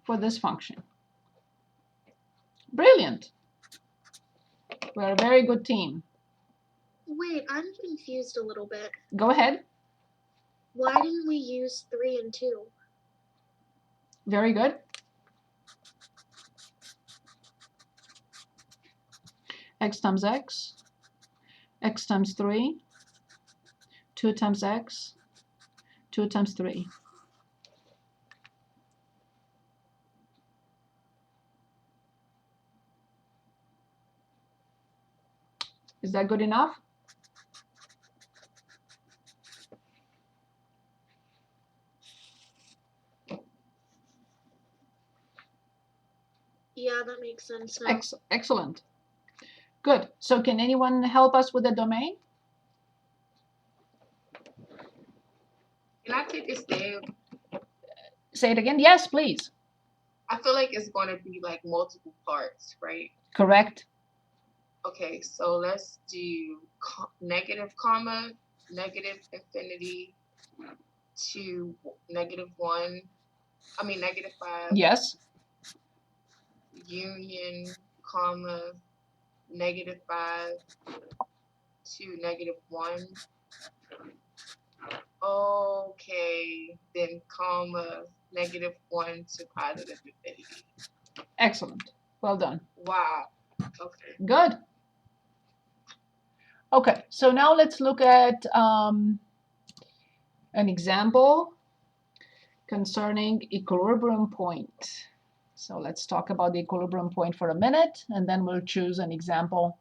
for this function. Brilliant. We're a very good team. Wait, I'm confused a little bit. Go ahead. Why didn't we use 3 and 2? Very good. X times x, x times 3, 2 times x, 2 times 3. Is that good enough? Yeah, that makes sense now. Excellent. Good. So can anyone help us with the domain? Can I take a stab? Say it again. Yes, please. I feel like it's going to be like multiple parts, right? Correct. Okay, so let's do negative comma, negative infinity to negative 1. I mean negative 5. Yes. Union, comma, negative 5 to negative 1. Okay, then comma, negative 1 to positive infinity. Excellent. Well done. Wow. Okay. Good. Okay, so now let's look at an example concerning equilibrium point. So let's talk about the equilibrium point for a minute, and then we'll choose an example.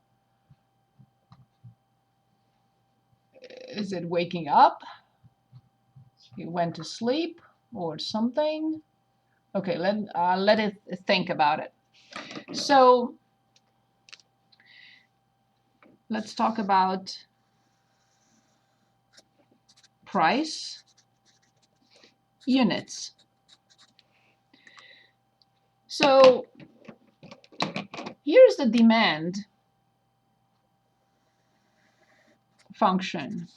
Is it waking up? You went to sleep or something? Okay, let it think about it. So let's talk about price, units. So here's the demand function.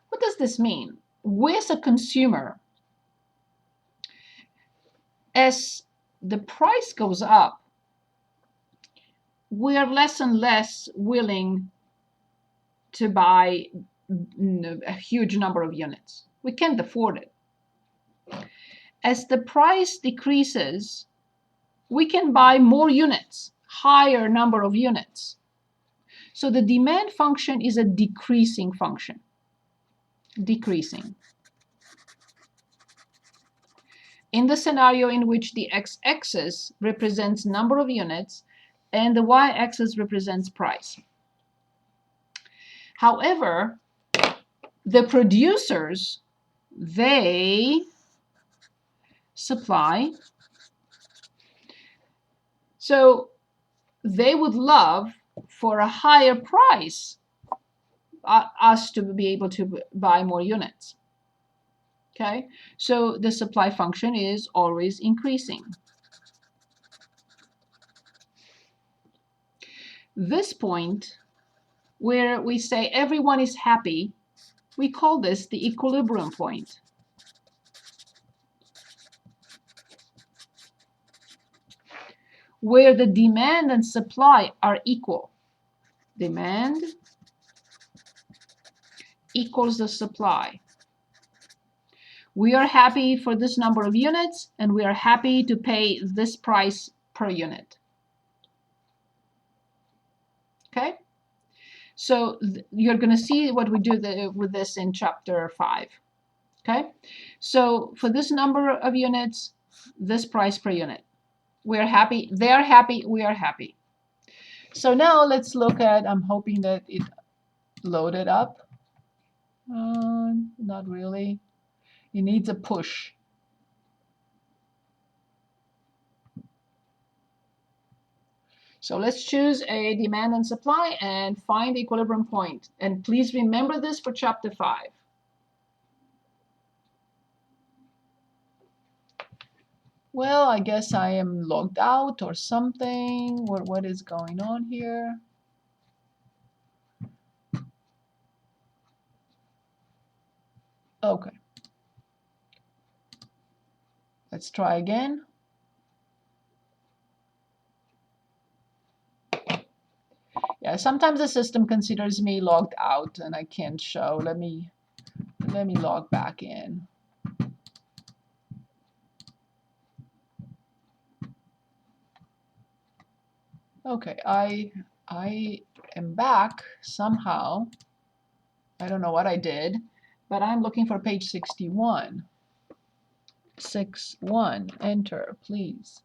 What does this mean? With a consumer, as the price goes up, we are less and less willing to buy a huge number of units. We can't afford it. As the price decreases, we can buy more units, higher number of units. So the demand function is a decreasing function. Decreasing. In the scenario in which the x-axis represents number of units and the y-axis represents price. However, the producers, they supply. So they would love for a higher price us to be able to buy more units. Okay, so the supply function is always increasing. This point where we say everyone is happy, we call this the equilibrium point. Where the demand and supply are equal. Demand equals the supply. We are happy for this number of units, and we are happy to pay this price per unit. Okay? So you're going to see what we do with this in chapter 5. Okay? So for this number of units, this price per unit. We are happy, they are happy, we are happy. So now let's look at, I'm hoping that it loaded up. Not really. It needs a push. So let's choose a demand and supply and find the equilibrium point. And please remember this for chapter 5. Well, I guess I am logged out or something. What is going on here? Okay. Let's try again. Yeah, sometimes the system considers me logged out and I can't show. Let me log back in. Okay, I am back somehow. I don't know what I did, but I'm looking for page 61. 61, enter, please.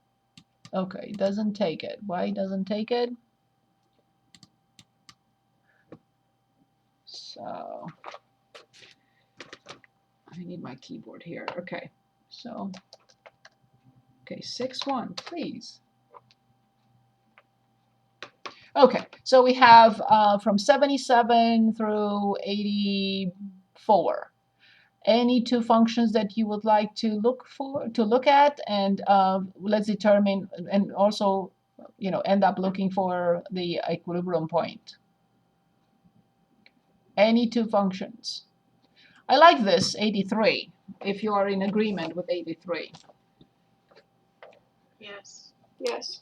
Okay, it doesn't take it. Why it doesn't take it? So I need my keyboard here. Okay, so okay, 61, please. Okay, so we have from 77 through 84. Any two functions that you would like to look at, and let's determine, and also, end up looking for the equilibrium point. Any two functions. I like this 83. If you are in agreement with 83. Yes. Yes.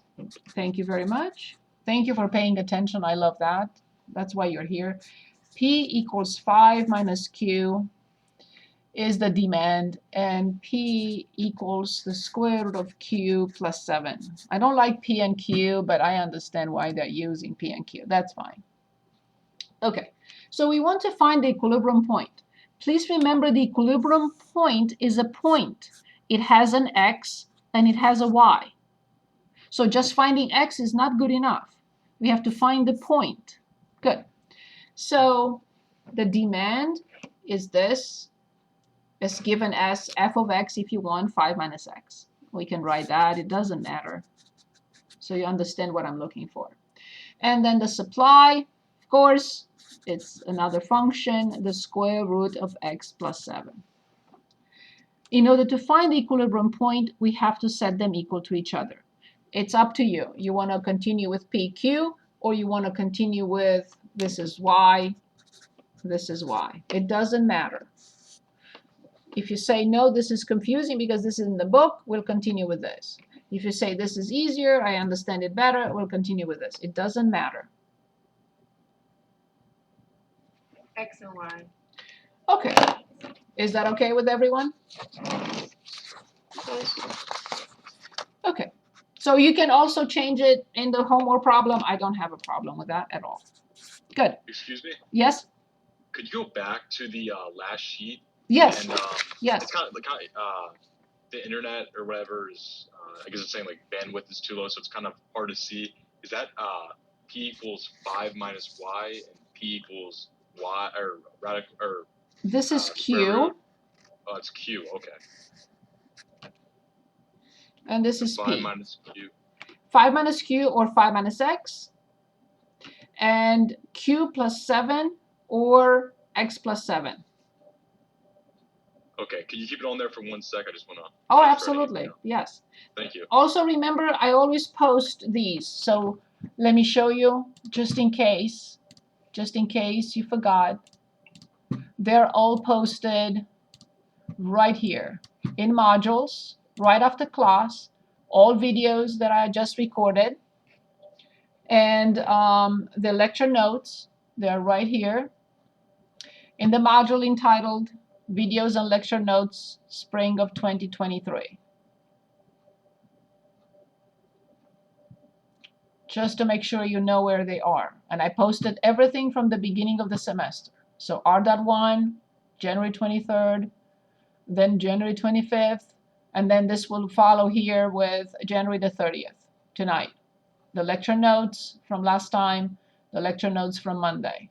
Thank you very much. Thank you for paying attention. I love that. That's why you're here. P equals 5 minus Q is the demand, and P equals the square root of Q plus 7. I don't like P and Q, but I understand why they're using P and Q. That's fine. Okay, so we want to find the equilibrium point. Please remember the equilibrium point is a point. It has an X and it has a Y. So just finding X is not good enough. We have to find the point. Good. So the demand is this. It's given as f of x, if you want, 5 minus x. We can write that. It doesn't matter. So you understand what I'm looking for. And then the supply, of course, it's another function, the square root of x plus 7. In order to find the equilibrium point, we have to set them equal to each other. It's up to you. You want to continue with PQ, or you want to continue with this is y, this is y. It doesn't matter. If you say, no, this is confusing because this is in the book, we'll continue with this. If you say, this is easier, I understand it better, we'll continue with this. It doesn't matter. X and Y. Okay. Is that okay with everyone? Okay. So you can also change it in the homework problem. I don't have a problem with that at all. Good. Excuse me? Yes? Could you go back to the last sheet? Yes. And Yes. it's kind of like the internet or whatever is, I guess it's saying like bandwidth is too low, so it's kind of hard to see. Is that P equals 5 minus Y and P equals Y or radical or this is square Q. root? Oh, it's Q. Okay. And this is 5 P. minus Q. 5 minus Q or 5 minus X. And Q plus 7 or X plus 7. Okay, can you keep it on there for 1 sec? I just want to. Oh, absolutely. Yes. Thank you. Also, remember, I always post these. So let me show you, just in case you forgot. They're all posted right here in modules, right after class, all videos that I just recorded. And the lecture notes, they're right here in the module entitled Videos and Lecture Notes, Spring of 2023. Just to make sure you know where they are. And I posted everything from the beginning of the semester. So R.1, January 23rd, then January 25th, and then this will follow here with January the 30th, tonight. The lecture notes from last time, the lecture notes from Monday.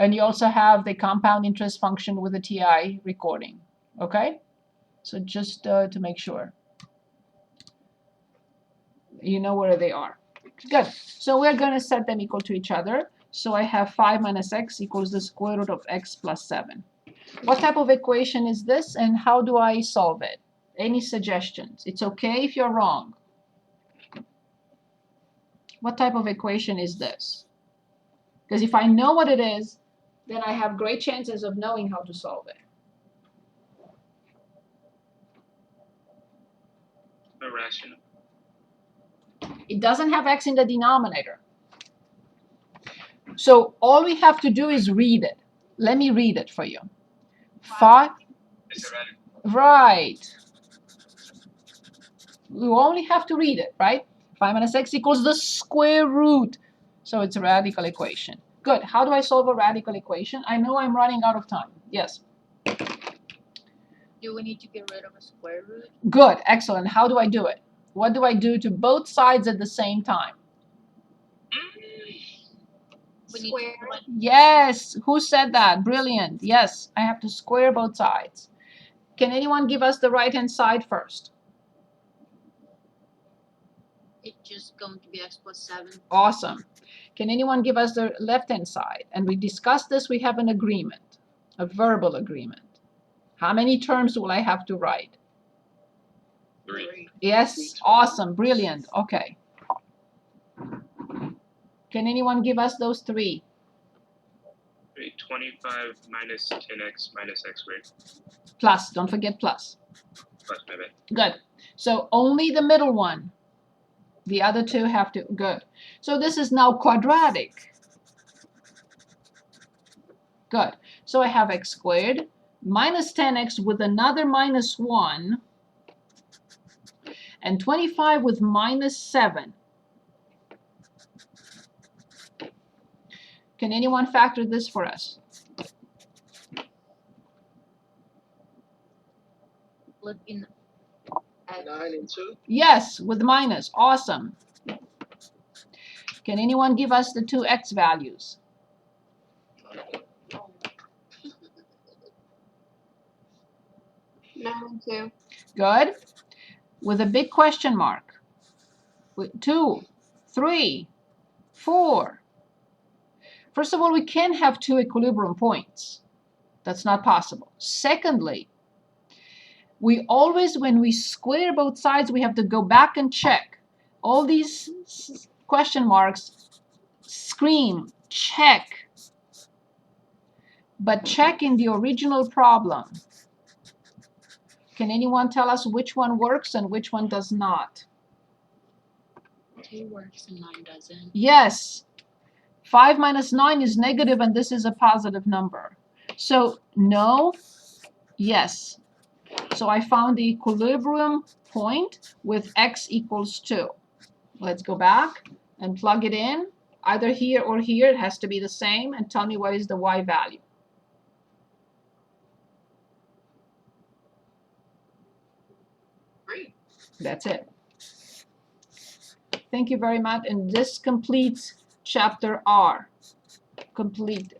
And you also have the compound interest function with the TI recording, okay? So just to make sure you know where they are. Good. So we're going to set them equal to each other. So I have 5 minus x equals the square root of x plus 7. What type of equation is this, and how do I solve it? Any suggestions? It's okay if you're wrong. What type of equation is this? Because if I know what it is, then I have great chances of knowing how to solve it. irrational. It doesn't have x in the denominator. So all we have to do is read it. Let me read it for you. 5, It's irrational. right. We only have to read it, right? 5 minus x equals the square root. So it's a radical equation. Good. How do I solve a radical equation? I know I'm running out of time. Yes. Do we need to get rid of a square root? Good. Excellent. How do I do it? What do I do to both sides at the same time? We need Square. to Yes. Who said that? Brilliant. Yes. I have to square both sides. Can anyone give us the right-hand side first? it's just going to be x plus 7. Awesome. Can anyone give us the left-hand side? And we discussed this. We have an agreement, a verbal agreement. How many terms will I have to write? 3. Yes. Awesome. Brilliant. Okay. Can anyone give us those 3? 25 minus 10x minus x squared. Plus. Don't forget plus. Plus, my bad. Good. So only the middle one. The other two have to. Good. So this is now quadratic. Good. So I have x squared minus 10x with another minus 1 and 25 with minus 7. Can anyone factor this for us? Flip in x. 9 and 2. Yes, with minus. Awesome. Can anyone give us the two x values? 9 and 2. Good. With a big question mark. With 2, 3, 4. First of all, we can't have two equilibrium points. That's not possible. Secondly, we always, when we square both sides, we have to go back and check. All these question marks scream, check. But check in the original problem. Can anyone tell us which one works and which one does not? 2 works and 9 doesn't. Yes. 5 minus 9 is negative and this is a positive number. So no, yes. So I found the equilibrium point with x equals 2. Let's go back and plug it in. Either here or here, it has to be the same, and tell me what is the y value. Great. That's it. Thank you very much, and this completes chapter R. Completed.